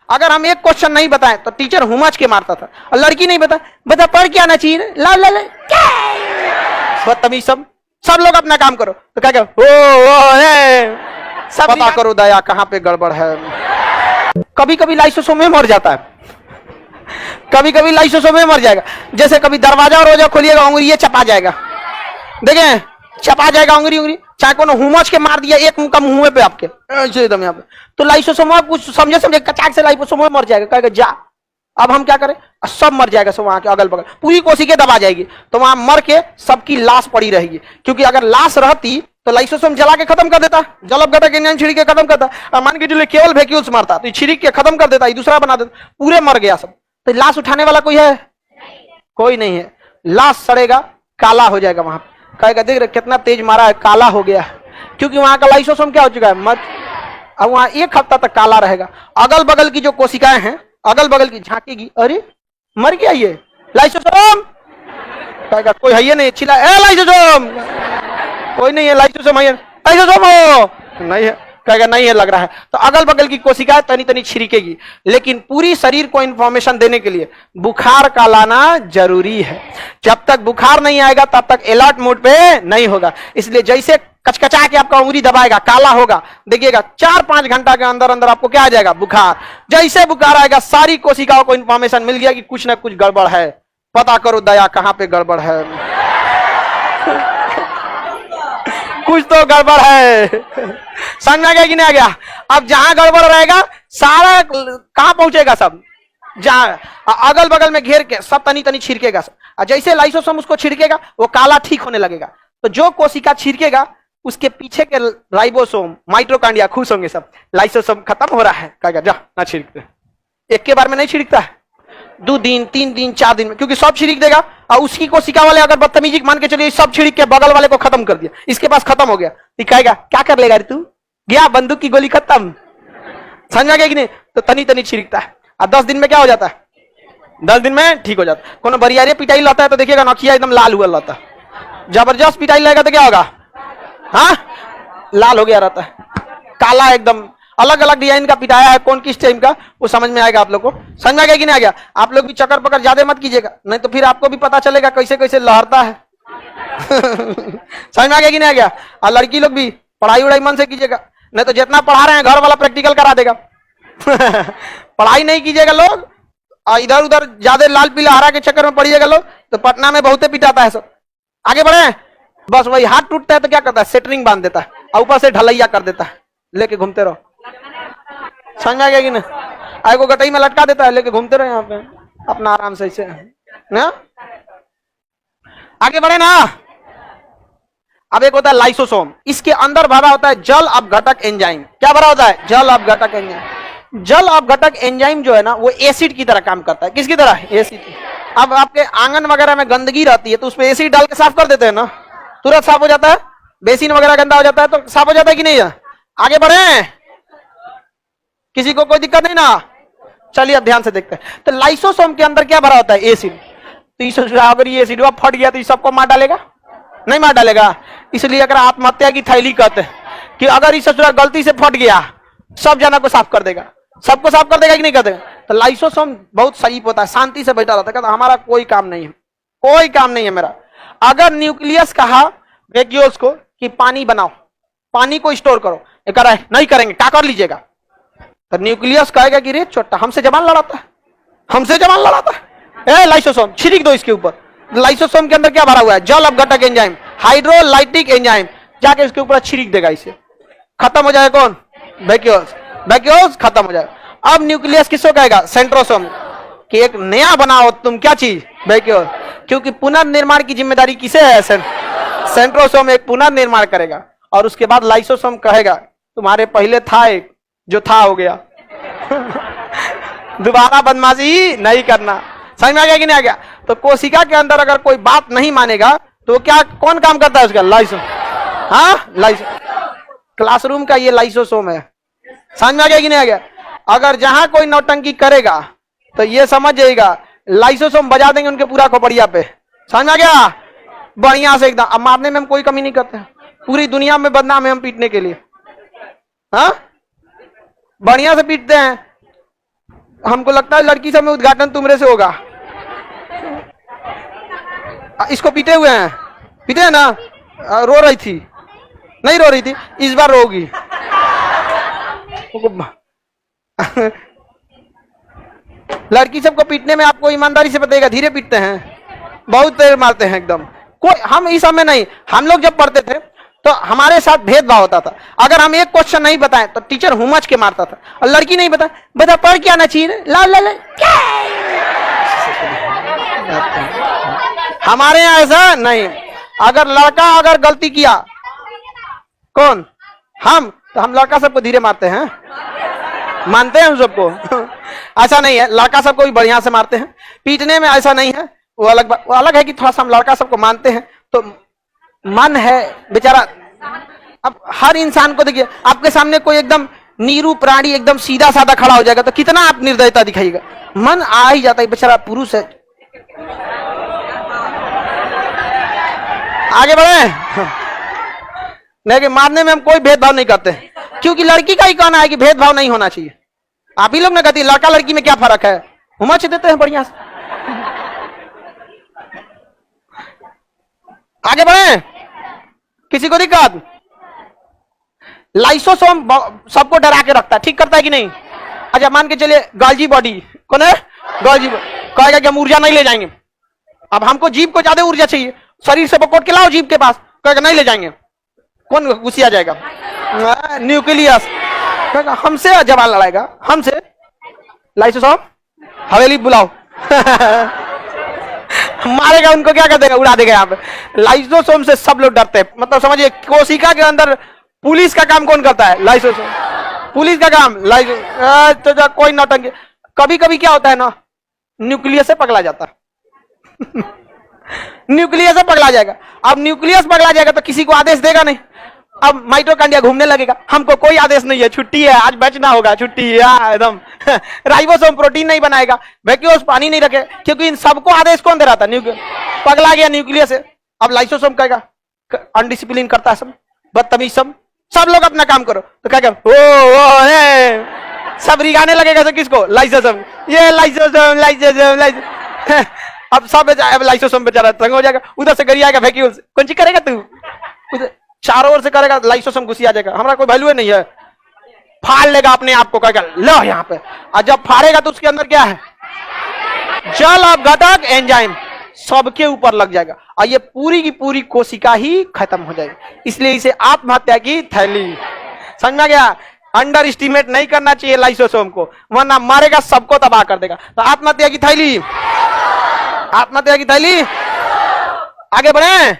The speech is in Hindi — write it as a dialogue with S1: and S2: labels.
S1: अगर हम एक क्वेश्चन नहीं बताएं तो टीचर हुमच के मारता था, और लड़की नहीं बता पढ़ क्या आना चाहिए, ला ला ला बदतमीज। सब लोग अपना काम करो तो क्या सब पता करो दया कहां पे गड़बड़ है। कभी कभी लाइसोसोम में मर जाता है, कभी कभी लाइसोसोम में मर जाएगा। जैसे कभी दरवाजा और रोजा खोलिएगा उंगली ये चपा जाएगा, देखें चपा जाएगा उंगली, चाहे कोनो हुमच के मार दिया एक मुंह मुंह पे आपके एकदम यहाँ पे, तो लाइसोसोम कुछ समझे कचाक से लाइसोसोम मर जाएगा। कहेगा जा अब हम क्या करें, सब मर जाएगा सब वहां के अगल बगल, पूरी कोशिकें दबा जाएगी, तो वहां मर के सबकी लाश पड़ी रहेगी। क्योंकि अगर लाश रहती तो लाइसोसोम जला के खत्म कर देता, जलब घटक एंजाइम छिड़क के खत्म करता। और मान के चलिए केवल वैक्यूल्स मारता तो छिड़क के खत्म कर देता, दूसरा बना देता, पूरे मर गया सब। तो लाश उठाने वाला कोई है? कोई नहीं है। लाश सड़ेगा, काला हो जाएगा, वहां कहेगा देख रहे कितना तेज मारा है, काला हो गया, क्योंकि वहां का लाइसोसोम क्या हो चुका है, मर। अब वहां एक हफ्ता तक काला रहेगा। अगल बगल की जो कोशिकाएं हैं अगल बगल की झांकेगी, अरे मर गया ये लाइसोसोम, कहेगा कोई है ये नहीं, चिल्ला ए लाइसोसोम, कोई नहीं है लाइसोसोम, है लाइसोसोम हो नहीं है, कहेगा नहीं है लग रहा है। तो अगल बगल की कोशिकाएं तनी तनी छिड़केगी, लेकिन पूरी शरीर को इंफॉर्मेशन देने के लिए बुखार का लाना जरूरी है। जब तक बुखार नहीं आएगा तब तक अलर्ट मोड पे नहीं होगा। इसलिए जैसे कचकचा के आपका उंगली दबाएगा काला होगा, देखिएगा 4-5 घंटा के अंदर अंदर आपको क्या आ जाएगा, बुखार। जैसे बुखार आएगा सारी कोशिकाओं को इंफॉर्मेशन मिल गया कि कुछ ना कुछ गड़बड़ है, पता करो दया कहां पे गड़बड़ है कुछ तो गड़बड़ है। समझ में आ गया कि नहीं आ गया? अब जहां गड़बड़ रहेगा सारा कहां पहुंचेगा, सब जहां अगल बगल में घेर के सब तनी तनी छिड़केगा। जैसे लाइसोसोम उसको छिड़केगा वो काला ठीक होने लगेगा। तो जो कोशिका छिड़केगा उसके पीछे के राइबोसोम माइटोकॉन्ड्रिया खुश होंगे, सब लाइसोसोम खत्म हो रहा है, कहेगा जा ना छिड़कते। एक के बार में नहीं छिड़कता है, 2 दिन 3 दिन 4 दिन में, क्योंकि सब छिड़क देगा। और उसकी कोशिका वाले अगर बदतमीजी मान के चलिए सब छिड़क के बगल वाले को खत्म कर दिया, इसके पास खत्म हो गया, कहेगा क्या कर लेगा रे तू, गया बंदूक की गोली खत्म। समझ आ गया कि नहीं? तो तनी तनी छिड़कता है और 10 दिन में क्या हो जाता है, 10 दिन में ठीक हो जाता है। कोनो बरियारे पिटाई लाता है तो देखिएगा नखिया एकदम लाल हुआ लाता है, जबरदस्त पिटाई लगेगा तो क्या होगा, हाँ लाल हो गया रहता है, काला एकदम। अलग अलग डिजाइन का पिटाया है, कौन किस टाइम का वो समझ में आएगा आप लोग को। समझ में आ गया कि नहीं आ गया? आप लोग भी चक्कर पकड़ ज्यादा मत कीजिएगा, नहीं तो फिर आपको भी पता चलेगा कैसे कैसे लहरता है समझ में आ गया कि नहीं आ गया? और लड़की लोग भी पढ़ाई उड़ाई मन से कीजिएगा, नहीं तो जितना पढ़ा रहे हैं घर वाला प्रैक्टिकल करा देगा पढ़ाई नहीं कीजिएगा लोग, इधर उधर ज्यादा लाल पीला हरा के चक्कर में पड़िएगा लोग, तो पटना में बहुते पिटाता है सब। आगे बढ़े, बस वही हाथ टूटता है तो क्या करता है, सेटरिंग बांध देता है और ऊपर से ढलैया कर देता है, लेके घूमते रहो। समझ आ गया कि नहीं? आए को गटई में लटका देता है, लेके घूमते रहो यहाँ पे अपना आराम से ऐसे ना। आगे बढ़े ना। अब एक होता है लाइसोसोम, इसके अंदर भरा होता है जल अपघटक एंजाइम। क्या भरा होता है? जल अपघटक एंजाइम। जल अपघटक एंजाइम जो है ना वो एसिड की तरह काम करता है। किसकी तरह? एसिड। अब आपके आंगन वगैरह में गंदगी रहती है तो उसमें एसिड डाल के साफ कर देते हैं ना, तुरंत साफ हो जाता है। बेसिन वगैरह गंदा हो जाता है तो साफ हो जाता है कि नहीं है? आगे बढ़े, किसी को कोई दिक्कत नहीं ना? चलिए अब ध्यान से देखते हैं। तो लाइसोसोम के अंदर क्या भरा होता है? एसिड। तो अगर ये एसिड फट गया तो सबको मार डालेगा? नहीं मार डालेगा। इसलिए अगर आत्महत्या की थैली कहते हैं कि अगर इस गलती से फट गया सब जना को साफ कर देगा, सबको साफ कर देगा कि नहीं कर देगा? तो लाइसोसोम बहुत सही होता है, शांति से बैठा रहता है, कहता हमारा कोई काम नहीं है, कोई काम नहीं है मेरा। अगर न्यूक्लियस कहा वैक्यूल्स को कि पानी बनाओ, पानी को स्टोर करो, ये कह रहा है नहीं करेंगे, क्या कर लीजिएगा? तो न्यूक्लियस कहेगा कि रे छोटा हमसे जबान लड़ाता है, हमसे जबान लड़ाता है, ए लाइसोसोम छिड़क दो इसके ऊपर। लाइसोसोम के अंदर क्या भरा हुआ है? जल अपघटक एंजाइम, हाइड्रोलाइटिक एंजाइम, जाके इसके ऊपर छिड़क देगा, इसे खत्म हो जाएगा। कौन? वैक्यूल्स। वैक्यूल्स खत्म हो जाएगा। अब न्यूक्लियस किसको कहेगा? सेंट्रोसोम, कि एक नया बनाओ तुम, क्या चीज? वैक्यूल। क्योंकि पुनर्निर्माण की जिम्मेदारी किसे है? सेंट्रोसोम एक पुनर्निर्माण करेगा। और उसके बाद लाइसोसोम कहेगा तुम्हारे पहले था एक, जो था हो गया दोबारा बदमाशी नहीं करना। समझ में आ गया कि नहीं आ गया? तो कोशिका के अंदर अगर कोई बात नहीं मानेगा तो क्या कौन काम करता है उसका? लाइसोसोम। हाँ लाइसोसोम, क्लासरूम का ये लाइसोसोम है। समझ में आ गया कि नहीं आ गया? अगर जहां कोई नौटंकी करेगा तो ये समझ जाएगा लाइसोसोम बजा देंगे उनके पूरा खोपड़िया पे। समझ में आ गया? बढ़िया से एकदम। अब मारने में हम कोई कमी नहीं करते, पूरी दुनिया में बदनाम है हम पीटने के लिए। हाँ बढ़िया से पीटते हैं। हमको लगता है लड़की सब में उद्घाटन तुमरे से होगा। इसको पीटे हुए हैं, पीटे हैं ना। रो रही थी, नहीं रो रही थी, इस बार रोगी। लड़की सबको पीटने में आपको ईमानदारी से बताइएगा, धीरे पीटते हैं, बहुत देर मारते हैं एकदम। कोई हम इस समय नहीं, हम लोग जब पढ़ते थे तो हमारे साथ भेदभाव होता था। अगर हम एक क्वेश्चन नहीं बताएं तो टीचर हुमच के मारता था, और लड़की नहीं बताए, बता पढ़ क्या ना चाहिए, ला ला ला। हमारे यहाँ ऐसा नहीं। अगर लड़का अगर गलती किया, कौन, हम, तो हम लड़का सबको धीरे मारते हैं, मानते हैं हम सबको। ऐसा नहीं है, लड़का सबको भी बढ़िया से मारते हैं। पीटने में ऐसा नहीं है, वो अलग बात, वो अलग है कि थोड़ा सा हम लड़का सबको मानते हैं, तो मन है बेचारा। अब हर इंसान को देखिए, आपके सामने कोई एकदम नीरू प्राणी एकदम सीधा साधा खड़ा हो जाएगा तो कितना आप निर्दयता दिखाइएगा, मन आ ही जाता है, बेचारा पुरुष है। आगे बढ़े। नहीं कि मारने में हम कोई भेदभाव नहीं करते, क्योंकि लड़की का ही कहना है कि भेदभाव नहीं होना चाहिए। आप ही लोग ने कहती लड़का लड़की में क्या फर्क है, हुमच देते हैं बढ़िया से। आगे बढ़े। किसी को दिक्कत? लाइसोसोम सबको डरा के रखता है, ठीक करता है कि नहीं? अच्छा मान के चलिए गालजी बॉडी, कौन है गालजी, कहेगा कि हम ऊर्जा नहीं ले जाएंगे। अब हमको जीभ को ज्यादा ऊर्जा चाहिए, शरीर से पकोट के लाओ जीभ के पास, कहेगा नहीं ले जाएंगे। कौन गुस्सिया जाएगा? न्यूक्लियस कहेगा हमसे जवान लड़ाएगा, हमसे। लाइसोसोम हवेली बुलाओ। मारेगा उनको, क्या कर देगा, उड़ा देगा। यहाँ पे लाइसोसोम से सब लोग डरते हैं, मतलब समझिए कोशिका के अंदर पुलिस का काम कौन करता है? लाइसोसोम। पुलिस का काम तो कोई नौटंकी। कभी कभी क्या होता है ना, न्यूक्लियस से पगला जाता है। न्यूक्लियस से पगला जाएगा। अब न्यूक्लियस पगला जाएगा तो किसी को आदेश देगा नहीं। अब माइटोकॉन्ड्रिया घूमने लगेगा, हमको कोई आदेश नहीं है, छुट्टी है, आज बचना होगा, छुट्टी है एकदम। राइबोसोम प्रोटीन नहीं बनाएगा, वैक्यूल्स पानी नहीं रखे, क्योंकि इन सबको आदेश कौन दे रहा था? पगला गया न्यूक्लियस से। अब लाइसोसोम कहेगा अनडिसिप्लिन करता है सब, बदतमीज सब लोग अपना काम करो, तो कहेगा ओ सब रिगाने लगेगा। तो किसको? लाइसोसोम, ये लाइसोसोम लाइसोसोम लाइसोसोम। अब सब लाइसोसोम बेचारा तंग हो जाएगा, उधर से गरी आएगा वैक्यूल्स, कौन सी करेगा तू? चारों ओर से करेगा, लाइसोसोम घुसी आ जाएगा, हमारा कोई वैल्यू नहीं है, फाड़ लेगा अपने आप को, कहेगा लो यहाँ पे। और जब फाड़ेगा तो उसके अंदर क्या है? जल और घटक एंजाइम सबके ऊपर लग जाएगा, और ये पूरी की पूरी कोशिका ही खत्म हो जाएगी। इसलिए इसे आत्महत्या की थैली, समझ में गया? अंडर एस्टिमेट नहीं करना चाहिए लाइसोसोम को, वरना मारेगा, सबको तबाह कर देगा। तो आत्महत्या की थैली, आत्महत्या की थैली। आगे बढ़े।